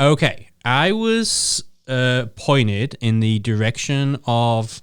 Okay, I was pointed in the direction of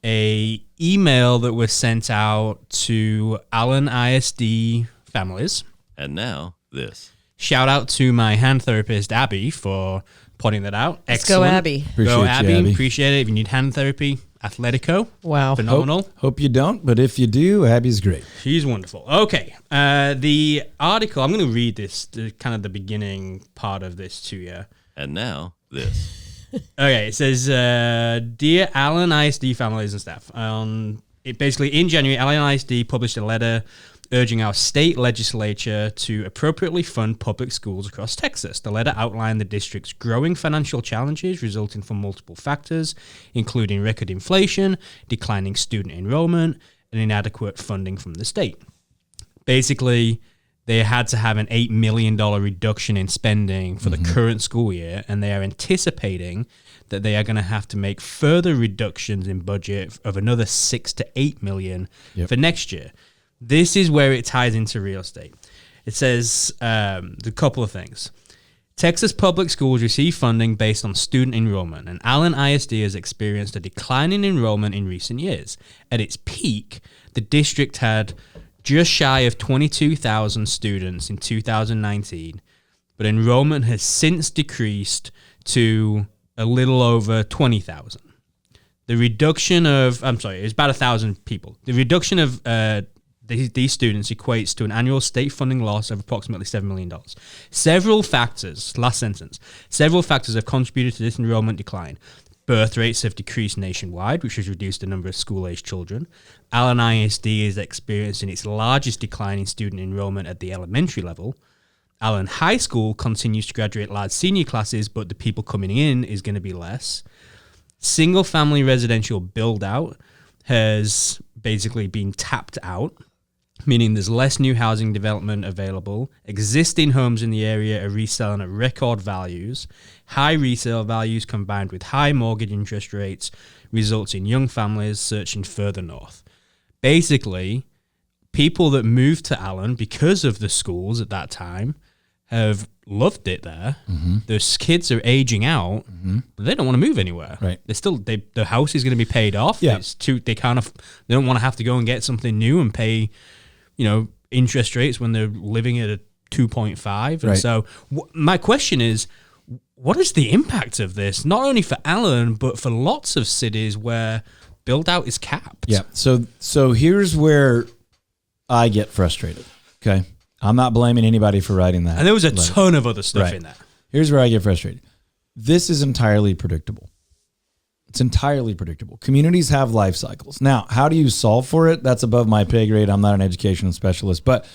a email that was sent out to Allen ISD families. And now this. Shout out to my hand therapist, Abby, for pointing that out. Let's go, Abby. Go, Appreciate you, Abby. Abby. Appreciate it. If you need hand therapy, Athletico. Wow. Phenomenal. Hope you don't, but if you do, Abby's great. She's wonderful. Okay. The article, I'm going to read this, kind of the beginning part of this to you. And now this. Okay, it says, Dear Allen ISD families and staff, basically in January, Allen ISD published a letter urging our state legislature to appropriately fund public schools across Texas. The letter outlined the district's growing financial challenges resulting from multiple factors, including record inflation, declining student enrollment, and inadequate funding from the state. Basically, they had to have an $8 million reduction in spending for the current school year, and they are anticipating that they are going to have to make further reductions in budget of another $6 to $8 million for next year. This is where it ties into real estate. It says a couple of things. Texas public schools receive funding based on student enrollment, and Allen ISD has experienced a decline in enrollment in recent years. At its peak, the district had just shy of 22,000 students in 2019, but enrollment has since decreased to a little over 20,000. The reduction of, it's about 1,000 people. The reduction of these students equates to an annual state funding loss of approximately $7 million. Several factors have contributed to this enrollment decline. Birth rates have decreased nationwide, which has reduced the number of school-aged children. Allen ISD is experiencing its largest decline in student enrollment at the elementary level. Allen High School continues to graduate large senior classes, but the people coming in is going to be less. Single-family residential build-out has basically been tapped out, meaning there's less new housing development available. Existing homes in the area are reselling at record values. High resale values combined with high mortgage interest rates results in young families searching further north. Basically, people that moved to Allen because of the schools at that time have loved it there. Those kids are aging out, but they don't want to move anywhere. Right. The house is going to be paid off. Yeah. They don't want to have to go and get something new and pay, interest rates when they're living at a 2.5. And right. so my question is, what is the impact of this? Not only for Allen, but for lots of cities where build out is capped. Yeah. So here's where I get frustrated. Okay. I'm not blaming anybody for writing that. And there was a ton of other stuff in that. Here's where I get frustrated. This is entirely predictable. It's entirely predictable. Communities have life cycles. Now, how do you solve for it? That's above my pay grade. I'm not an educational specialist. But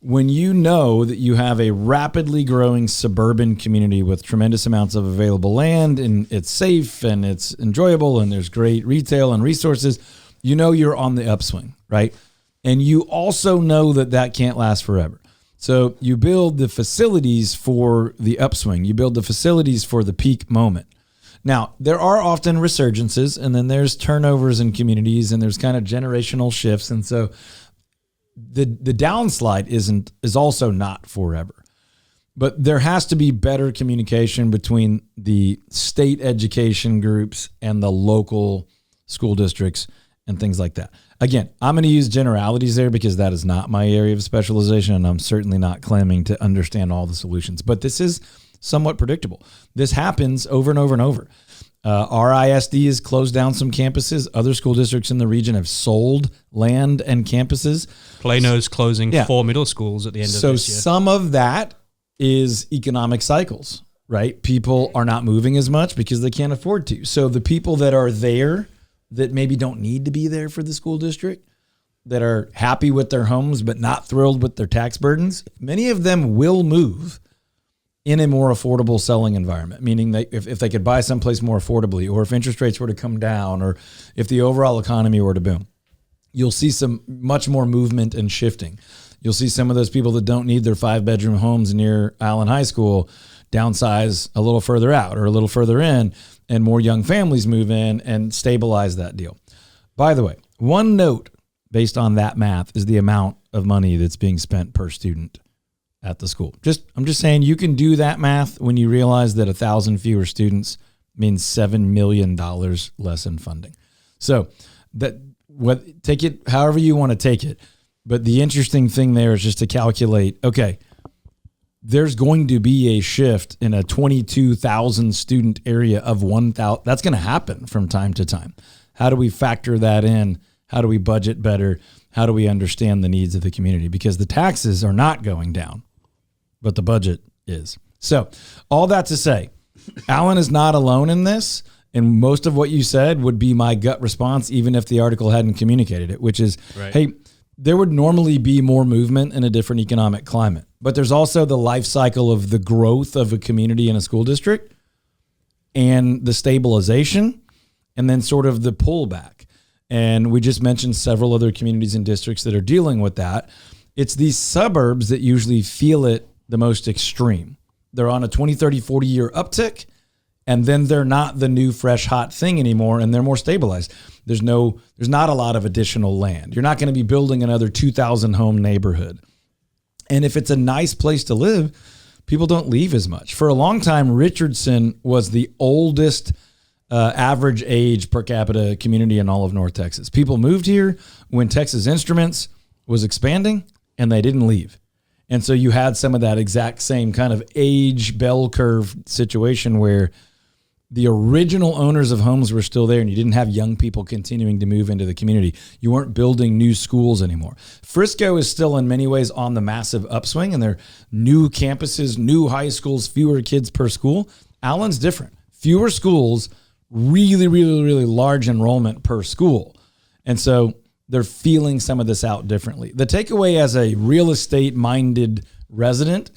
when you know that you have a rapidly growing suburban community with tremendous amounts of available land and it's safe and it's enjoyable and there's great retail and resources, you're on the upswing, right? And you also know that can't last forever. So you build the facilities for the upswing. You build the facilities for the peak moment. Now, there are often resurgences, and then there's turnovers in communities, and there's kind of generational shifts. And so the downslide is also not forever. But there has to be better communication between the state education groups and the local school districts and things like that. Again, I'm going to use generalities there because that is not my area of specialization, and I'm certainly not claiming to understand all the solutions. But this is somewhat predictable. This happens over and over and over. Our ISD has closed down some campuses. Other school districts in the region have sold land and campuses. Plano's closing 4 middle schools at the end of this year. So some of that is economic cycles, right? People are not moving as much because they can't afford to. So the people that are there that maybe don't need to be there for the school district, that are happy with their homes but not thrilled with their tax burdens, many of them will move in a more affordable selling environment, meaning that if they could buy someplace more affordably, or if interest rates were to come down, or if the overall economy were to boom, you'll see some much more movement and shifting. You'll see some of those people that don't need their 5-bedroom homes near Allen High School downsize a little further out or a little further in, and more young families move in and stabilize that deal. By the way, one note based on that math is the amount of money that's being spent per student at the school. I'm just saying you can do that math when you realize that 1,000 fewer students means $7 million less in funding. So take it however you want to take it. But the interesting thing there is just to calculate, okay, there's going to be a shift in a 22,000 student area of 1,000. That's going to happen from time to time. How do we factor that in? How do we budget better? How do we understand the needs of the community? Because the taxes are not going down, but the budget is. So all that to say, Allen is not alone in this. And most of what you said would be my gut response, even if the article hadn't communicated it, which is, right. Hey, there would normally be more movement in a different economic climate. But there's also the life cycle of the growth of a community in a school district and the stabilization and then sort of the pullback. And we just mentioned several other communities and districts that are dealing with that. It's these suburbs that usually feel it the most extreme. They're on a 20, 30, 40-year uptick, and then they're not the new, fresh, hot thing anymore, and they're more stabilized. There's not a lot of additional land. You're not going to be building another 2,000 home neighborhood. And if it's a nice place to live, people don't leave as much. For a long time, Richardson was the oldest average age per capita community in all of North Texas. People moved here when Texas Instruments was expanding, and they didn't leave. And so you had some of that exact same kind of age bell curve situation where the original owners of homes were still there and you didn't have young people continuing to move into the community. You weren't building new schools anymore. Frisco is still in many ways on the massive upswing, and they're new campuses, new high schools, fewer kids per school. Allen's different. Fewer schools, really, really, really large enrollment per school. And so they're feeling some of this out differently. The takeaway as a real estate minded resident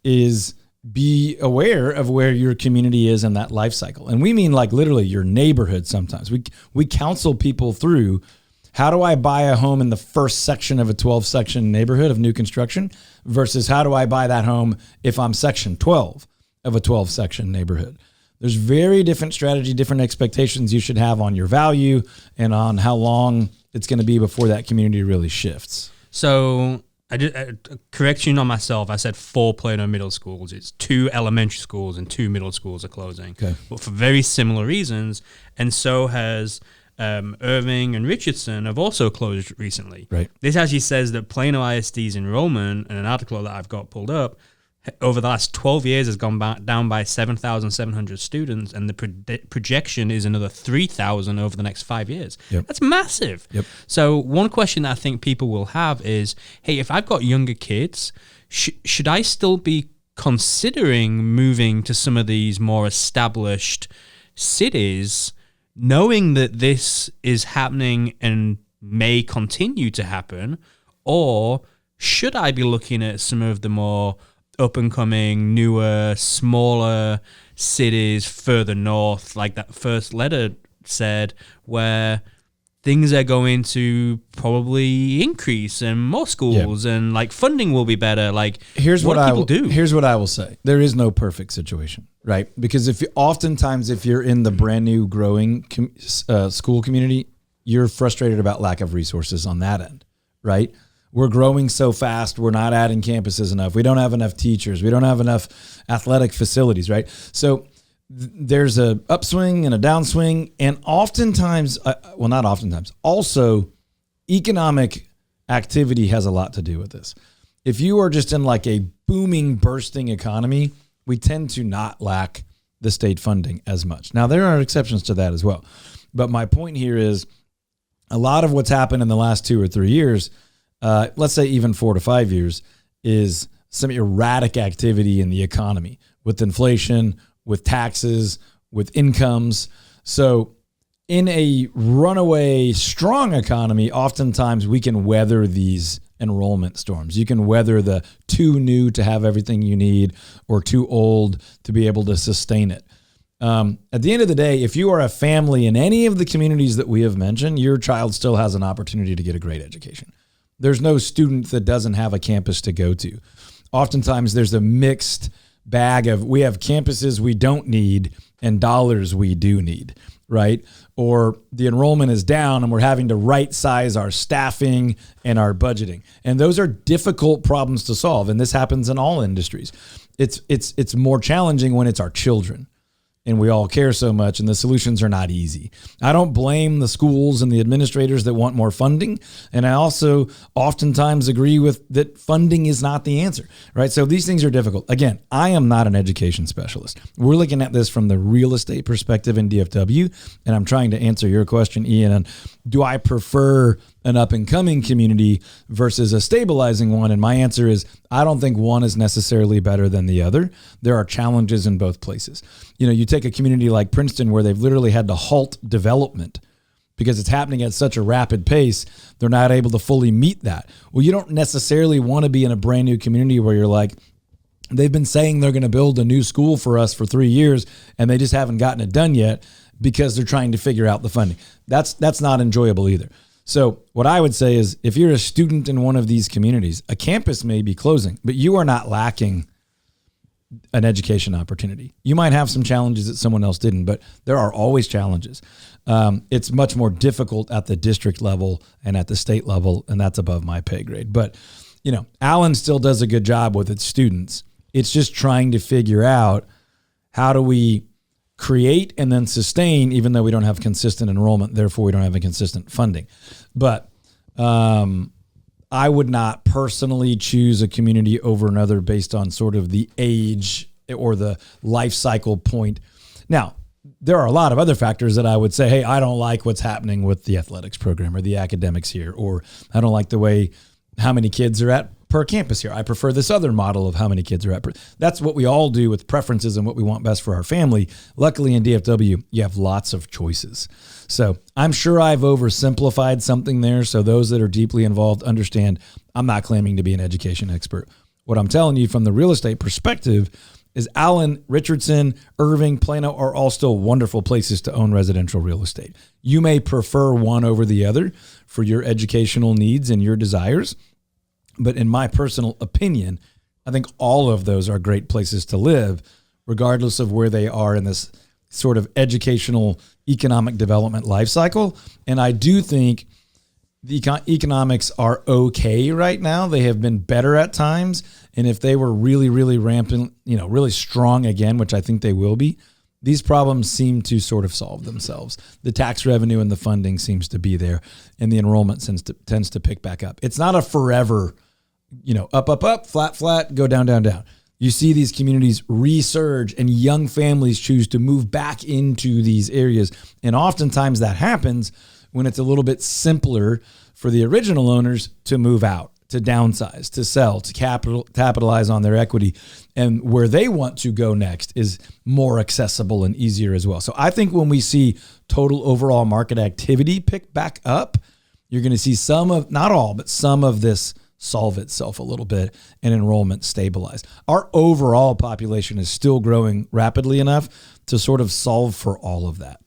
is be aware of where your community is in that life cycle. And we mean like literally your neighborhood sometimes. We counsel people through, how do I buy a home in the first section of a 12-section neighborhood of new construction versus how do I buy that home if I'm section 12 of a 12-section neighborhood? There's very different strategy, different expectations you should have on your value and on how long it's going to be before that community really shifts. So I did correction on myself. I said 4 Plano middle schools. It's 2 elementary schools and 2 middle schools are closing, okay, but for very similar reasons. And so has Irving and Richardson have also closed recently. Right. This actually says that Plano ISD's enrollment, in an article that I've got pulled up, over the last 12 years has gone down by 7,700 students, and the projection is another 3,000 over the next 5 years. Yep. That's massive. Yep. So one question that I think people will have is, hey, if I've got younger kids, should I still be considering moving to some of these more established cities, knowing that this is happening and may continue to happen, or should I be looking at some of the more up-and-coming, newer, smaller cities further north, like that first letter said, where things are going to probably increase and more schools and like funding will be better? Like, here's what people do. Here's what I will say. There is no perfect situation, right? Because if you're in the brand new growing school community, you're frustrated about lack of resources on that end, right? We're growing so fast. We're not adding campuses enough. We don't have enough teachers. We don't have enough athletic facilities, right? So there's a upswing and a downswing. And oftentimes, not oftentimes, also economic activity has a lot to do with this. If you are just in like a booming, bursting economy, we tend to not lack the state funding as much. Now, there are exceptions to that as well. But my point here is a lot of what's happened in the last 2 or 3 years, let's say even 4 to 5 years, is some erratic activity in the economy with inflation, with taxes, with incomes. So in a runaway strong economy, oftentimes we can weather these enrollment storms. You can weather the too new to have everything you need or too old to be able to sustain it. At the end of the day, if you are a family in any of the communities that we have mentioned, your child still has an opportunity to get a great education. There's no student that doesn't have a campus to go to. Oftentimes there's a mixed bag of, we have campuses we don't need and dollars we do need, right? Or the enrollment is down and we're having to right size our staffing and our budgeting. And those are difficult problems to solve. And this happens in all industries. It's more challenging when it's our children and we all care so much and the solutions are not easy. I don't blame the schools and the administrators that want more funding. And I also oftentimes agree with that funding is not the answer, right? So these things are difficult. Again, I am not an education specialist. We're looking at this from the real estate perspective in DFW. And I'm trying to answer your question, Ian, on do I prefer an up and coming community versus a stabilizing one? And my answer is, I don't think one is necessarily better than the other. There are challenges in both places. You know, you take a community like Princeton where they've literally had to halt development because it's happening at such a rapid pace. They're not able to fully meet that. Well, you don't necessarily want to be in a brand new community where you're like, they've been saying they're going to build a new school for us for 3 years and they just haven't gotten it done yet because they're trying to figure out the funding. That's not enjoyable either. So what I would say is if you're a student in one of these communities, a campus may be closing, but you are not lacking an education opportunity. You might have some challenges that someone else didn't, but there are always challenges. It's much more difficult at the district level and at the state level, and that's above my pay grade. But, you know, Allen still does a good job with its students. It's just trying to figure out how do we create and then sustain, even though we don't have consistent enrollment, therefore we don't have a consistent funding. But I would not personally choose a community over another based on sort of the age or the life cycle point. Now, there are a lot of other factors that I would say, hey, I don't like what's happening with the athletics program or the academics here, or I don't like the way how many kids are at per campus here. I prefer this other model of how many kids are at per. That's what we all do with preferences and what we want best for our family. Luckily in DFW, you have lots of choices. So I'm sure I've oversimplified something there. So those that are deeply involved understand I'm not claiming to be an education expert. What I'm telling you from the real estate perspective is Allen, Richardson, Irving, Plano are all still wonderful places to own residential real estate. You may prefer one over the other for your educational needs and your desires. But in my personal opinion, I think all of those are great places to live, regardless of where they are in this sort of educational economic development life cycle. And I do think the economics are okay right now. They have been better at times. And if they were really, really rampant, really strong again, which I think they will be, these problems seem to sort of solve themselves. The tax revenue and the funding seems to be there, and the enrollment tends to pick back up. It's not a forever, up, flat, go down. You see these communities resurge and young families choose to move back into these areas. And oftentimes that happens when it's a little bit simpler for the original owners to move out, to downsize, to sell, to capitalize on their equity. And where they want to go next is more accessible and easier as well. So I think when we see total overall market activity pick back up, you're going to see not all, but some of this solve itself a little bit and enrollment stabilize. Our overall population is still growing rapidly enough to sort of solve for all of that.